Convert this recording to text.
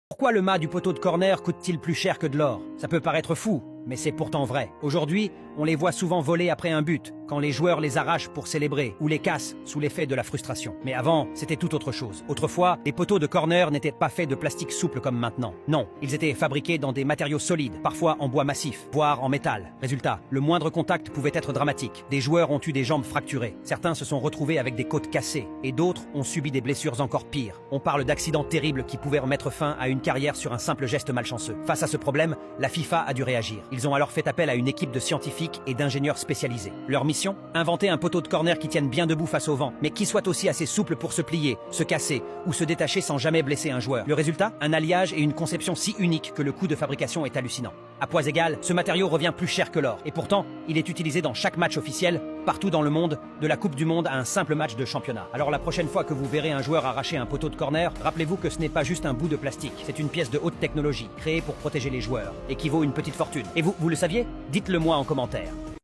Pourquoi le mât du poteau de corner coûte-t-il plus cher que de l'or? Ça peut paraître fou, mais c'est pourtant vrai. Aujourd'hui, on les voit souvent voler après un but, quand les joueurs les arrachent pour célébrer, ou les cassent sous l'effet de la frustration. Mais avant, c'était tout autre chose. Autrefois, les poteaux de corner n'étaient pas faits de plastique souple comme maintenant. Non, ils étaient fabriqués dans des matériaux solides, parfois en bois massif, voire en métal. Résultat, le moindre contact pouvait être dramatique. Des joueurs ont eu des jambes fracturées, certains se sont retrouvés avec des côtes cassées, et d'autres ont subi des blessures encore pires. On parle d'accidents terribles qui pouvaient remettre fin à une carrière sur un simple geste malchanceux. Face à ce problème, la FIFA a dû réagir. Ils ont alors fait appel à une équipe de scientifiques et d'ingénieurs spécialisés. Leur mission? Inventer un poteau de corner qui tienne bien debout face au vent, mais qui soit aussi assez souple pour se plier, se casser ou se détacher sans jamais blesser un joueur. Le résultat? Un alliage et une conception si unique que le coût de fabrication est hallucinant. À poids égal, ce matériau revient plus cher que l'or. Et pourtant, il est utilisé dans chaque match officiel, partout dans le monde, de la Coupe du Monde à un simple match de championnat. Alors la prochaine fois que vous verrez un joueur arracher un poteau de corner, rappelez-vous que ce n'est pas juste un bout de plastique. C'est une pièce de haute technologie, créée pour protéger les joueurs, et qui vaut une petite fortune. Et vous le saviez? Dites-le moi en commentaire.